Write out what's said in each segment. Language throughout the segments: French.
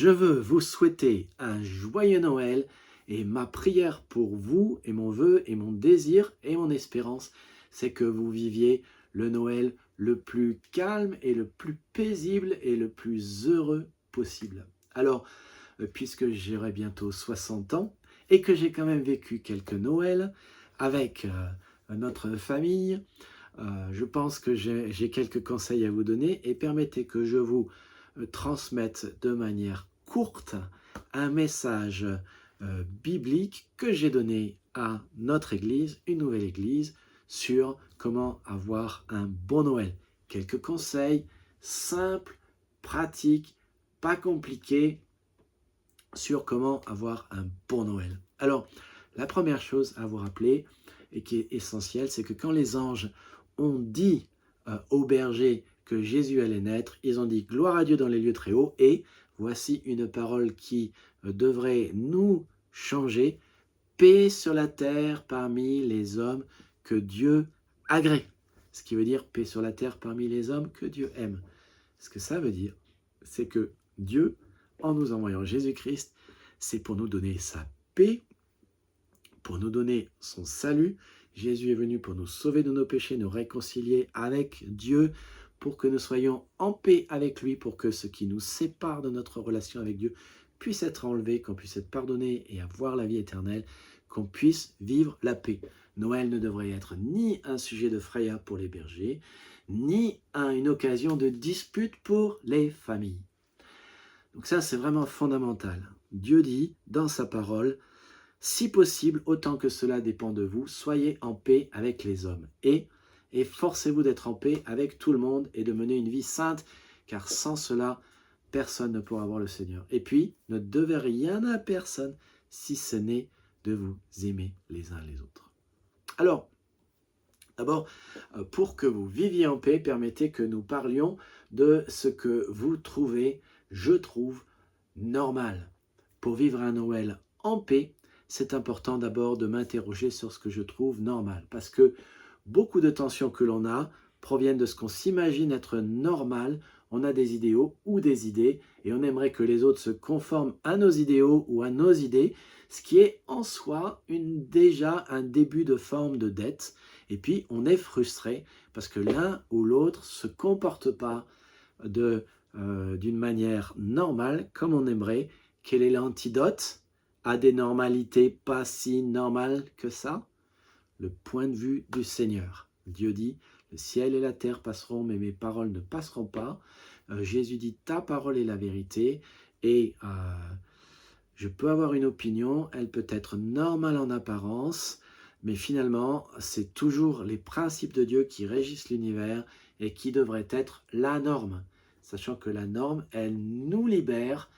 Je veux vous souhaiter un joyeux Noël et ma prière pour vous et mon vœu et mon désir et mon espérance, c'est que vous viviez le Noël le plus calme et le plus paisible et le plus heureux possible. Alors, puisque j'aurai bientôt 60 ans et que j'ai quand même vécu quelques Noëls avec notre famille, je pense que j'ai quelques conseils à vous donner et permettez que je vous transmette de manière courte un message biblique que j'ai donné à notre église, une nouvelle église, sur comment avoir un bon Noël. Quelques conseils simples, pratiques, pas compliqués sur comment avoir un bon Noël. Alors, la première chose à vous rappeler et qui est essentielle, c'est que quand les anges ont dit aux bergers que Jésus allait naître, ils ont dit gloire à Dieu dans les lieux très hauts et voici une parole qui devrait nous changer, paix sur la terre parmi les hommes que Dieu agrée. Ce qui veut dire paix sur la terre parmi les hommes que Dieu aime. Ce que ça veut dire, c'est que Dieu, en nous envoyant Jésus-Christ, c'est pour nous donner sa paix, pour nous donner son salut. Jésus est venu pour nous sauver de nos péchés, nous réconcilier avec Dieu, pour que nous soyons en paix avec lui, pour que ce qui nous sépare de notre relation avec Dieu puisse être enlevé, qu'on puisse être pardonné et avoir la vie éternelle, qu'on puisse vivre la paix. Noël ne devrait être ni un sujet de frayeur pour les bergers, ni une occasion de dispute pour les familles. Donc ça, c'est vraiment fondamental. Dieu dit dans sa parole, si possible, autant que cela dépend de vous, soyez en paix avec les hommes. Et forcez-vous d'être en paix avec tout le monde et de mener une vie sainte, car sans cela, personne ne pourra voir le Seigneur. Et puis, ne devez rien à personne, si ce n'est de vous aimer les uns les autres. Alors, d'abord, pour que vous viviez en paix, permettez que nous parlions de ce que vous trouvez, je trouve, normal. Pour vivre un Noël en paix, c'est important d'abord de m'interroger sur ce que je trouve normal. Parce que beaucoup de tensions que l'on a proviennent de ce qu'on s'imagine être normal. On a des idéaux ou des idées et on aimerait que les autres se conforment à nos idéaux ou à nos idées, ce qui est en soi déjà un début de forme de dette. Et puis on est frustré parce que l'un ou l'autre ne se comporte pas d'une manière normale comme on aimerait. Quel est l'antidote à des normalités pas si normales que ça? Le point de vue du Seigneur. Dieu dit, le ciel et la terre passeront, mais mes paroles ne passeront pas. Jésus dit, ta parole est la vérité. Et je peux avoir une opinion, elle peut être normale en apparence, mais finalement, c'est toujours les principes de Dieu qui régissent l'univers et qui devraient être la norme. Sachant que la norme, elle nous libère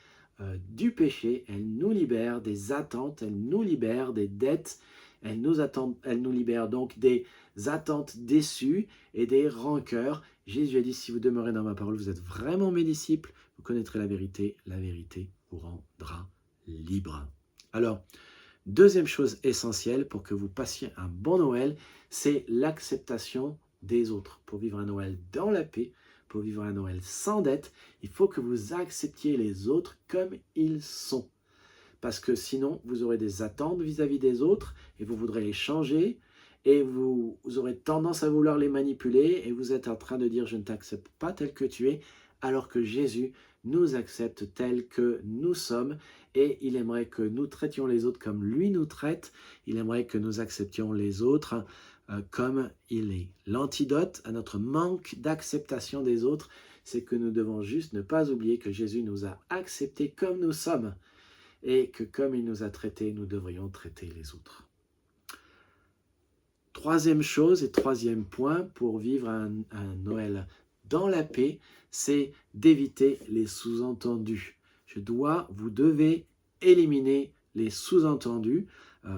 du péché, elle nous libère des attentes, elle nous libère des dettes, elle nous libère donc des attentes déçues et des rancœurs. Jésus a dit, si vous demeurez dans ma parole, vous êtes vraiment mes disciples, vous connaîtrez la vérité vous rendra libre. Alors, deuxième chose essentielle pour que vous passiez un bon Noël, c'est l'acceptation des autres. Pour vivre un Noël dans la paix, pour vivre un Noël sans dette, il faut que vous acceptiez les autres comme ils sont. Parce que sinon, vous aurez des attentes vis-à-vis des autres et vous voudrez les changer et vous aurez tendance à vouloir les manipuler et vous êtes en train de dire « je ne t'accepte pas tel que tu es » alors que Jésus nous accepte tel que nous sommes et il aimerait que nous traitions les autres comme lui nous traite. Il aimerait que nous acceptions les autres comme il est. L'antidote à notre manque d'acceptation des autres, c'est que nous devons juste ne pas oublier que Jésus nous a acceptés comme nous sommes et que comme il nous a traités, nous devrions traiter les autres. Troisième chose et troisième point pour vivre un Noël dans la paix, c'est d'éviter les sous-entendus. Vous devez éliminer les sous-entendus.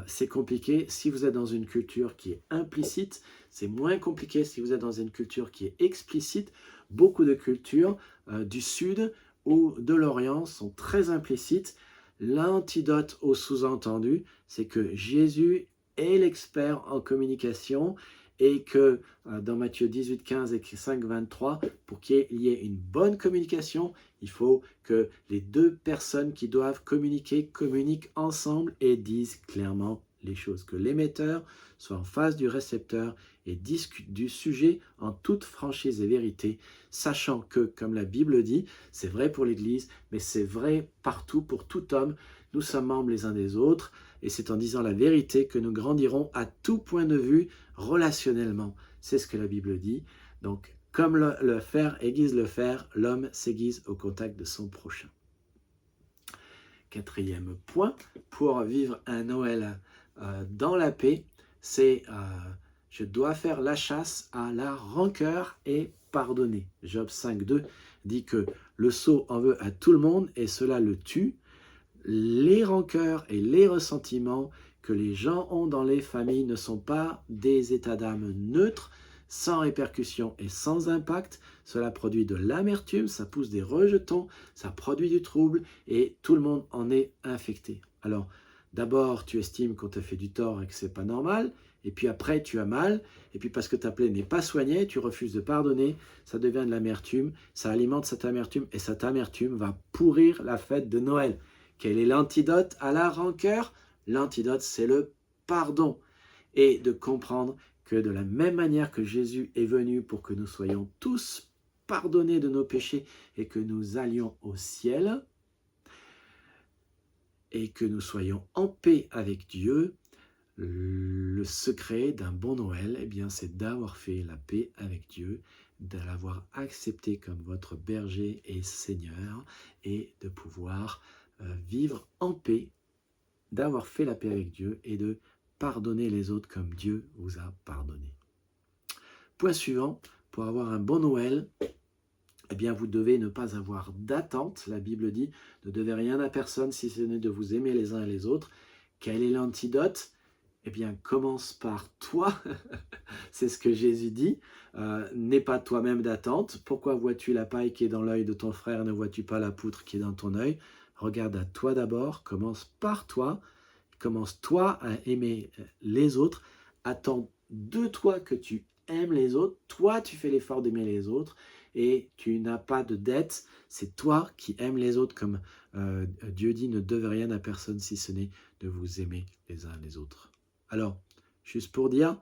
C'est compliqué si vous êtes dans une culture qui est implicite. C'est moins compliqué si vous êtes dans une culture qui est explicite. Beaucoup de cultures du Sud ou de l'Orient sont très implicites. L'antidote aux sous-entendus, c'est que Jésus est l'expert en communication et que dans Matthieu 18, 15 et 5, 23, pour qu'il y ait une bonne communication, il faut que les deux personnes qui doivent communiquer communiquent ensemble et disent clairement les choses, que l'émetteur soit en face du récepteur et discute du sujet en toute franchise et vérité, sachant que, comme la Bible dit, c'est vrai pour l'Église, mais c'est vrai partout pour tout homme. Nous sommes membres les uns des autres, et c'est en disant la vérité que nous grandirons à tout point de vue relationnellement. C'est ce que la Bible dit. Donc, comme le fer aiguise le fer, l'homme s'aiguise au contact de son prochain. Quatrième point, pour vivre un Noël dans la paix, c'est je dois faire la chasse à la rancœur et pardonner. Job 5.2 dit que le sot en veut à tout le monde et cela le tue. Les rancœurs et les ressentiments que les gens ont dans les familles ne sont pas des états d'âme neutres, sans répercussion et sans impact. Cela produit de l'amertume, ça pousse des rejetons, ça produit du trouble et tout le monde en est infecté. Alors, d'abord, tu estimes qu'on t'a fait du tort et que c'est pas normal, et puis après, tu as mal, et puis parce que ta plaie n'est pas soignée, tu refuses de pardonner, ça devient de l'amertume, ça alimente cette amertume, et cette amertume va pourrir la fête de Noël. Quel est l'antidote à la rancœur? L'antidote, c'est le pardon. Et de comprendre que de la même manière que Jésus est venu pour que nous soyons tous pardonnés de nos péchés et que nous allions au ciel, et que nous soyons en paix avec Dieu, le secret d'un bon Noël, eh bien, c'est d'avoir fait la paix avec Dieu, de l'avoir accepté comme votre berger et Seigneur, et de pouvoir vivre en paix, d'avoir fait la paix avec Dieu et de pardonner les autres comme Dieu vous a pardonné. Point suivant, pour avoir un bon Noël, eh bien vous devez ne pas avoir d'attente. La Bible dit, ne devez rien à personne si ce n'est de vous aimer les uns et les autres. Quel est l'antidote? Eh bien, commence par toi. C'est ce que Jésus dit. N'aie pas toi-même d'attente. Pourquoi vois-tu la paille qui est dans l'œil de ton frère, ne vois-tu pas la poutre qui est dans ton œil? Regarde à toi d'abord, commence par toi. Commence toi à aimer les autres. Attends de toi que tu aimes les autres. Toi, tu fais l'effort d'aimer les autres. Et tu n'as pas de dette. C'est toi qui aimes les autres comme Dieu dit, ne devez rien à personne si ce n'est de vous aimer les uns les autres. Alors, juste pour dire,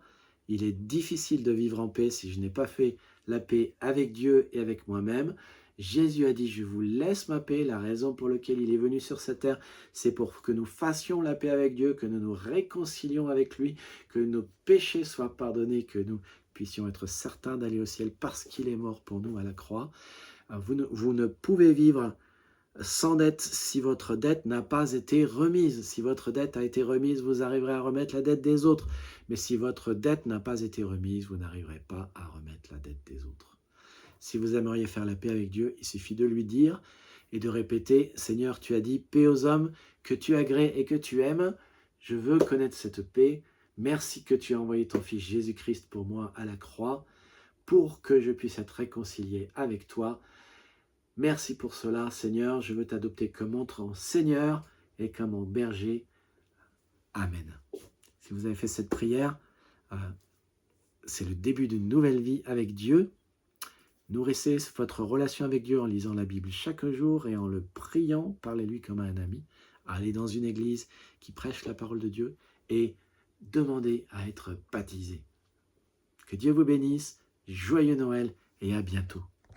il est difficile de vivre en paix si je n'ai pas fait la paix avec Dieu et avec moi-même. Jésus a dit, je vous laisse ma paix. La raison pour laquelle il est venu sur cette terre, c'est pour que nous fassions la paix avec Dieu, que nous nous réconcilions avec lui, que nos péchés soient pardonnés, que nous puissions être certains d'aller au ciel parce qu'il est mort pour nous à la croix. Vous ne pouvez vivre sans dette si votre dette n'a pas été remise. Si votre dette a été remise, vous arriverez à remettre la dette des autres. Mais si votre dette n'a pas été remise, vous n'arriverez pas à remettre la dette des autres. Si vous aimeriez faire la paix avec Dieu, il suffit de lui dire et de répéter, Seigneur, tu as dit, paix aux hommes que tu agrées et que tu aimes. Je veux connaître cette paix. Merci que tu as envoyé ton Fils Jésus-Christ pour moi à la croix, pour que je puisse être réconcilié avec toi. Merci pour cela, Seigneur. Je veux t'adopter comme mon Seigneur et comme mon berger. Amen. Si vous avez fait cette prière, c'est le début d'une nouvelle vie avec Dieu. Nourrissez votre relation avec Dieu en lisant la Bible chaque jour et en le priant. Parlez-lui comme à un ami. Allez dans une église qui prêche la parole de Dieu et demandez à être baptisé. Que Dieu vous bénisse. Joyeux Noël et à bientôt.